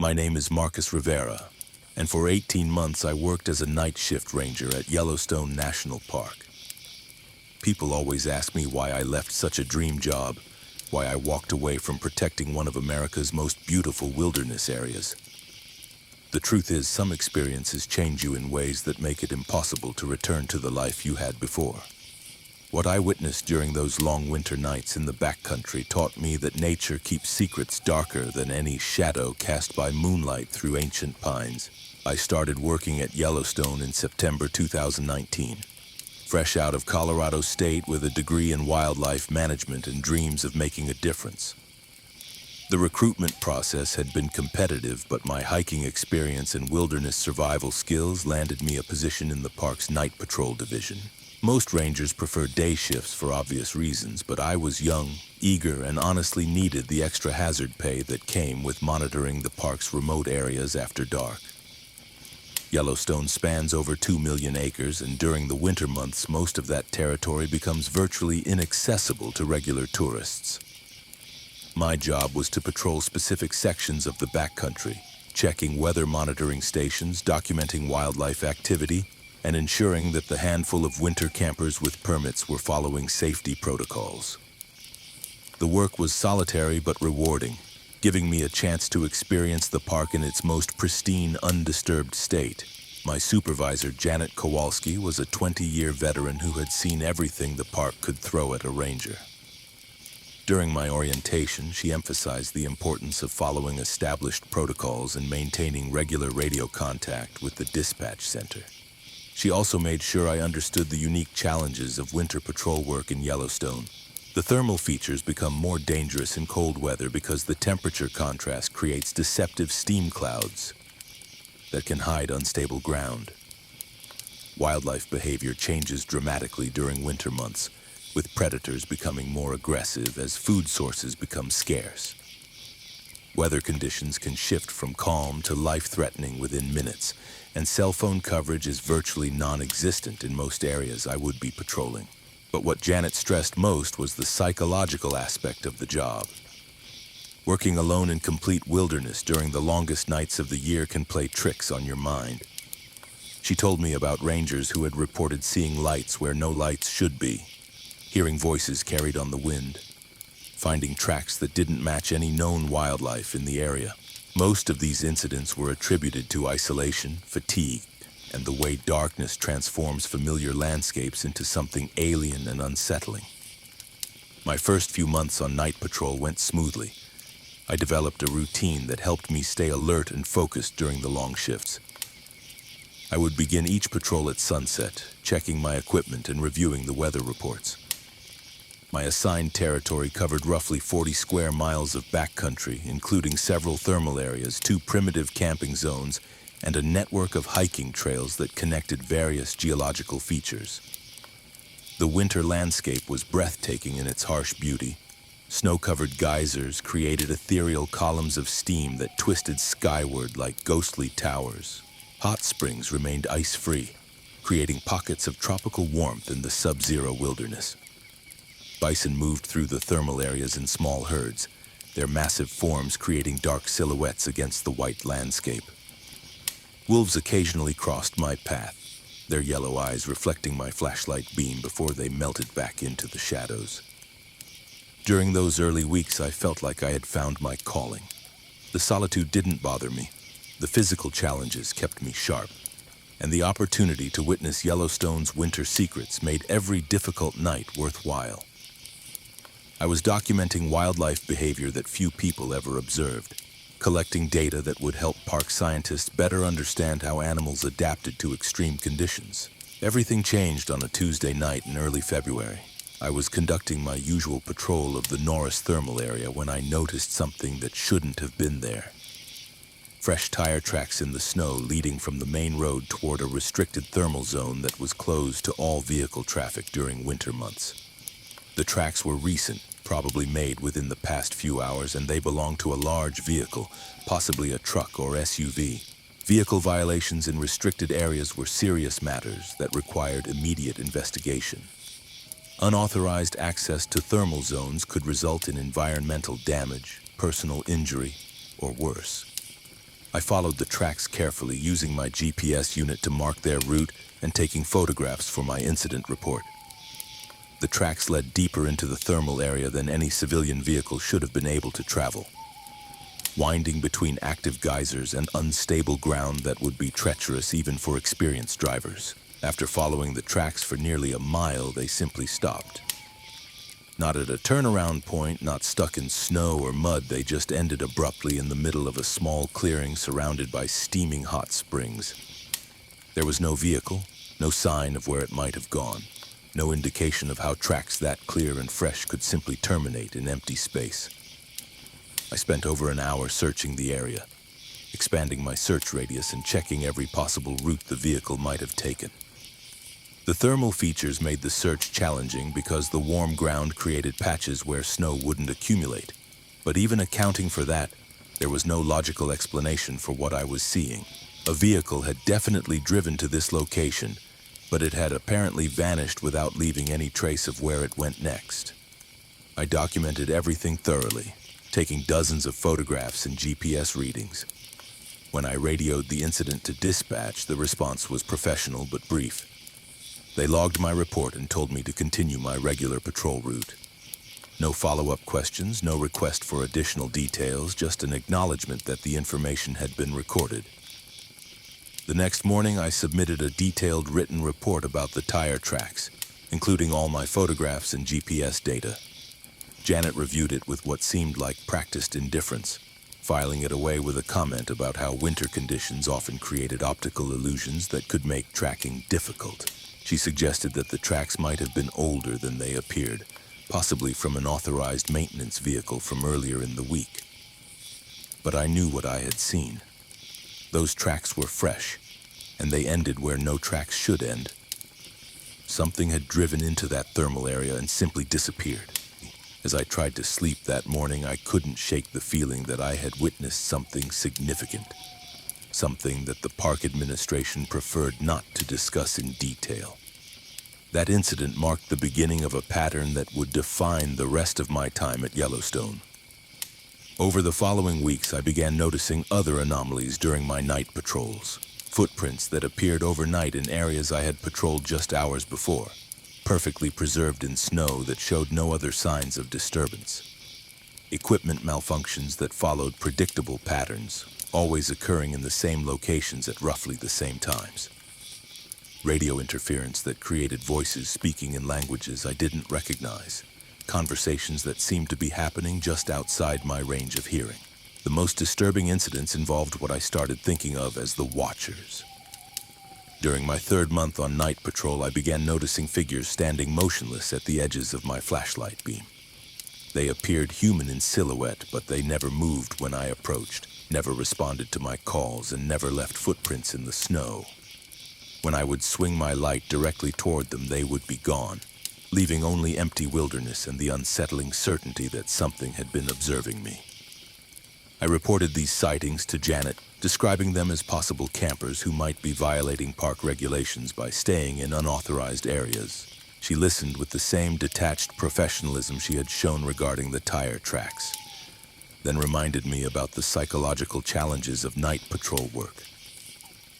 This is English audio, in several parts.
My name is Marcus Rivera, and for 18 months I worked as a night shift ranger at Yellowstone National Park. People always ask me why I left such a dream job, why I walked away from protecting one of America's most beautiful wilderness areas. The truth is, some experiences change you in ways that make it impossible to return to the life you had before. What I witnessed during those long winter nights in the backcountry taught me that nature keeps secrets darker than any shadow cast by moonlight through ancient pines. I started working at Yellowstone in September 2019, fresh out of Colorado State with a degree in wildlife management and dreams of making a difference. The recruitment process had been competitive, but my hiking experience and wilderness survival skills landed me a position in the park's night patrol division. Most rangers prefer day shifts for obvious reasons, but I was young, eager, and honestly needed the extra hazard pay that came with monitoring the park's remote areas after dark. Yellowstone spans over 2 million acres, and during the winter months, most of that territory becomes virtually inaccessible to regular tourists. My job was to patrol specific sections of the backcountry, checking weather monitoring stations, documenting wildlife activity, and ensuring that the handful of winter campers with permits were following safety protocols. The work was solitary but rewarding, giving me a chance to experience the park in its most pristine, undisturbed state. My supervisor, Janet Kowalski, was a 20-year veteran who had seen everything the park could throw at a ranger. During my orientation, she emphasized the importance of following established protocols and maintaining regular radio contact with the dispatch center. She also made sure I understood the unique challenges of winter patrol work in Yellowstone. The thermal features become more dangerous in cold weather because the temperature contrast creates deceptive steam clouds that can hide unstable ground. Wildlife behavior changes dramatically during winter months, with predators becoming more aggressive as food sources become scarce. Weather conditions can shift from calm to life-threatening within minutes, and cell phone coverage is virtually non-existent in most areas I would be patrolling. But what Janet stressed most was the psychological aspect of the job. Working alone in complete wilderness during the longest nights of the year can play tricks on your mind. She told me about rangers who had reported seeing lights where no lights should be, hearing voices carried on the wind, finding tracks that didn't match any known wildlife in the area. Most of these incidents were attributed to isolation, fatigue, and the way darkness transforms familiar landscapes into something alien and unsettling. My first few months on night patrol went smoothly. I developed a routine that helped me stay alert and focused during the long shifts. I would begin each patrol at sunset, checking my equipment and reviewing the weather reports. My assigned territory covered roughly 40 square miles of backcountry, including several thermal areas, 2 primitive camping zones, and a network of hiking trails that connected various geological features. The winter landscape was breathtaking in its harsh beauty. Snow-covered geysers created ethereal columns of steam that twisted skyward like ghostly towers. Hot springs remained ice-free, creating pockets of tropical warmth in the sub-zero wilderness. Bison moved through the thermal areas in small herds, their massive forms creating dark silhouettes against the white landscape. Wolves occasionally crossed my path, their yellow eyes reflecting my flashlight beam before they melted back into the shadows. During those early weeks, I felt like I had found my calling. The solitude didn't bother me. The physical challenges kept me sharp, and the opportunity to witness Yellowstone's winter secrets made every difficult night worthwhile. I was documenting wildlife behavior that few people ever observed, collecting data that would help park scientists better understand how animals adapted to extreme conditions. Everything changed on a Tuesday night in early February. I was conducting my usual patrol of the Norris thermal area when I noticed something that shouldn't have been there. Fresh tire tracks in the snow leading from the main road toward a restricted thermal zone that was closed to all vehicle traffic during winter months. The tracks were recent, probably made within the past few hours, and they belonged to a large vehicle, possibly a truck or SUV. Vehicle violations in restricted areas were serious matters that required immediate investigation. Unauthorized access to thermal zones could result in environmental damage, personal injury, or worse. I followed the tracks carefully, using my GPS unit to mark their route and taking photographs for my incident report. The tracks led deeper into the thermal area than any civilian vehicle should have been able to travel, winding between active geysers and unstable ground that would be treacherous even for experienced drivers. After following the tracks for nearly a mile, they simply stopped. Not at a turnaround point, not stuck in snow or mud, they just ended abruptly in the middle of a small clearing surrounded by steaming hot springs. There was no vehicle, no sign of where it might have gone, no indication of how tracks that clear and fresh could simply terminate in empty space. I spent over an hour searching the area, expanding my search radius and checking every possible route the vehicle might have taken. The thermal features made the search challenging because the warm ground created patches where snow wouldn't accumulate. But even accounting for that, there was no logical explanation for what I was seeing. A vehicle had definitely driven to this location, but it had apparently vanished without leaving any trace of where it went next. I documented everything thoroughly, taking dozens of photographs and GPS readings. When I radioed the incident to dispatch, the response was professional but brief. They logged my report and told me to continue my regular patrol route. No follow-up questions, no request for additional details, just an acknowledgement that the information had been recorded. The next morning, I submitted a detailed written report about the tire tracks, including all my photographs and GPS data. Janet reviewed it with what seemed like practiced indifference, filing it away with a comment about how winter conditions often created optical illusions that could make tracking difficult. She suggested that the tracks might have been older than they appeared, possibly from an authorized maintenance vehicle from earlier in the week. But I knew what I had seen. Those tracks were fresh, and they ended where no tracks should end. Something had driven into that thermal area and simply disappeared. As I tried to sleep that morning, I couldn't shake the feeling that I had witnessed something significant. Something that the park administration preferred not to discuss in detail. That incident marked the beginning of a pattern that would define the rest of my time at Yellowstone. Over the following weeks, I began noticing other anomalies during my night patrols. Footprints that appeared overnight in areas I had patrolled just hours before, perfectly preserved in snow that showed no other signs of disturbance. Equipment malfunctions that followed predictable patterns, always occurring in the same locations at roughly the same times. Radio interference that created voices speaking in languages I didn't recognize. Conversations that seemed to be happening just outside my range of hearing. The most disturbing incidents involved what I started thinking of as the Watchers. During my third month on night patrol, I began noticing figures standing motionless at the edges of my flashlight beam. They appeared human in silhouette, but they never moved when I approached, never responded to my calls, and never left footprints in the snow. When I would swing my light directly toward them, they would be gone, leaving only empty wilderness and the unsettling certainty that something had been observing me. I reported these sightings to Janet, describing them as possible campers who might be violating park regulations by staying in unauthorized areas. She listened with the same detached professionalism she had shown regarding the tire tracks, then reminded me about the psychological challenges of night patrol work.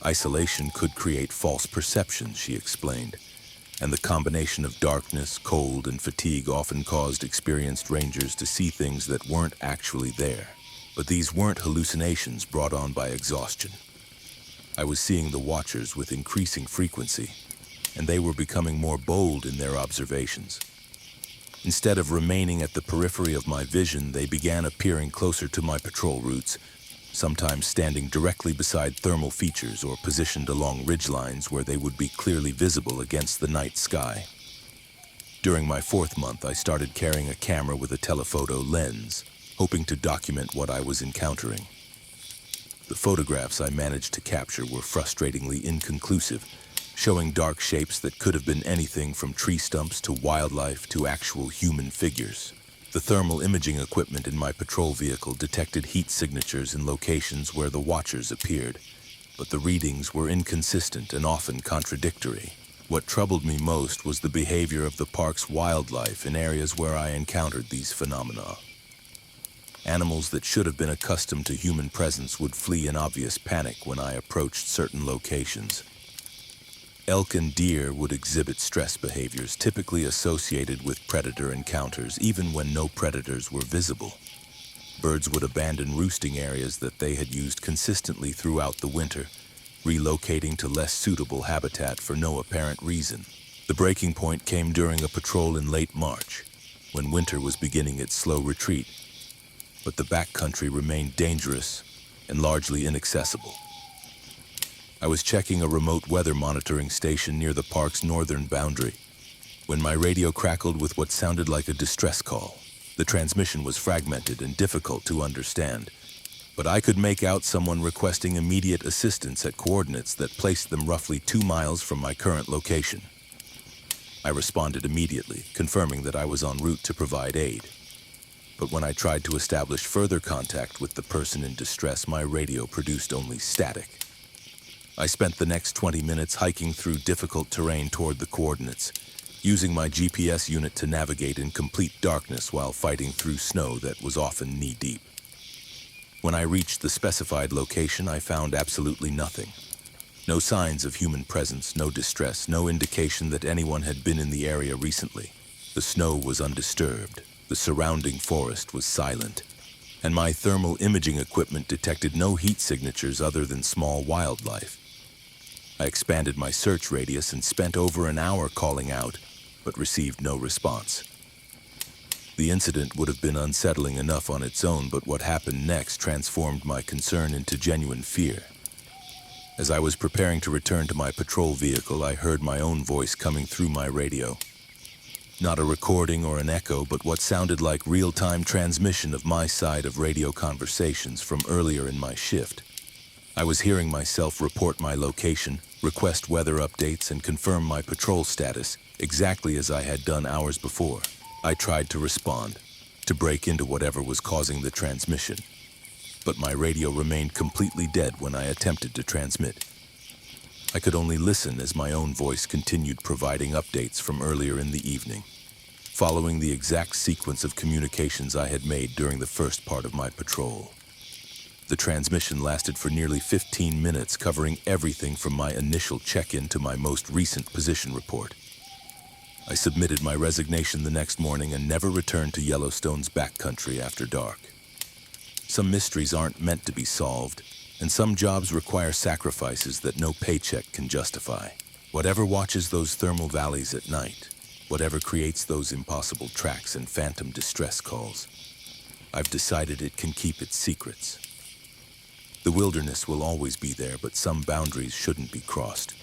Isolation could create false perceptions, she explained, and the combination of darkness, cold, and fatigue often caused experienced rangers to see things that weren't actually there. But these weren't hallucinations brought on by exhaustion. I was seeing the Watchers with increasing frequency, and they were becoming more bold in their observations. Instead of remaining at the periphery of my vision, they began appearing closer to my patrol routes, sometimes standing directly beside thermal features or positioned along ridgelines where they would be clearly visible against the night sky. During my fourth month, I started carrying a camera with a telephoto lens, hoping to document what I was encountering. The photographs I managed to capture were frustratingly inconclusive, showing dark shapes that could have been anything from tree stumps to wildlife to actual human figures. The thermal imaging equipment in my patrol vehicle detected heat signatures in locations where the Watchers appeared, but the readings were inconsistent and often contradictory. What troubled me most was the behavior of the park's wildlife in areas where I encountered these phenomena. Animals that should have been accustomed to human presence would flee in obvious panic when I approached certain locations. Elk and deer would exhibit stress behaviors typically associated with predator encounters, even when no predators were visible. Birds would abandon roosting areas that they had used consistently throughout the winter, relocating to less suitable habitat for no apparent reason. The breaking point came during a patrol in late March, when winter was beginning its slow retreat, but the backcountry remained dangerous and largely inaccessible. I was checking a remote weather monitoring station near the park's northern boundary when my radio crackled with what sounded like a distress call. The transmission was fragmented and difficult to understand, but I could make out someone requesting immediate assistance at coordinates that placed them roughly 2 miles from my current location. I responded immediately, confirming that I was en route to provide aid. But when I tried to establish further contact with the person in distress, my radio produced only static. I spent the next 20 minutes hiking through difficult terrain toward the coordinates, using my GPS unit to navigate in complete darkness while fighting through snow that was often knee-deep. When I reached the specified location, I found absolutely nothing. No signs of human presence, no distress, no indication that anyone had been in the area recently. The snow was undisturbed, the surrounding forest was silent, and my thermal imaging equipment detected no heat signatures other than small wildlife. I expanded my search radius and spent over an hour calling out, but received no response. The incident would have been unsettling enough on its own, but what happened next transformed my concern into genuine fear. As I was preparing to return to my patrol vehicle, I heard my own voice coming through my radio. Not a recording or an echo, but what sounded like real-time transmission of my side of radio conversations from earlier in my shift. I was hearing myself report my location, request weather updates, and confirm my patrol status, exactly as I had done hours before. I tried to respond, to break into whatever was causing the transmission, but my radio remained completely dead when I attempted to transmit. I could only listen as my own voice continued providing updates from earlier in the evening, following the exact sequence of communications I had made during the first part of my patrol. The transmission lasted for nearly 15 minutes, covering everything from my initial check-in to my most recent position report. I submitted my resignation the next morning and never returned to Yellowstone's backcountry after dark. Some mysteries aren't meant to be solved, and some jobs require sacrifices that no paycheck can justify. Whatever watches those thermal valleys at night, whatever creates those impossible tracks and phantom distress calls, I've decided it can keep its secrets. The wilderness will always be there, but some boundaries shouldn't be crossed.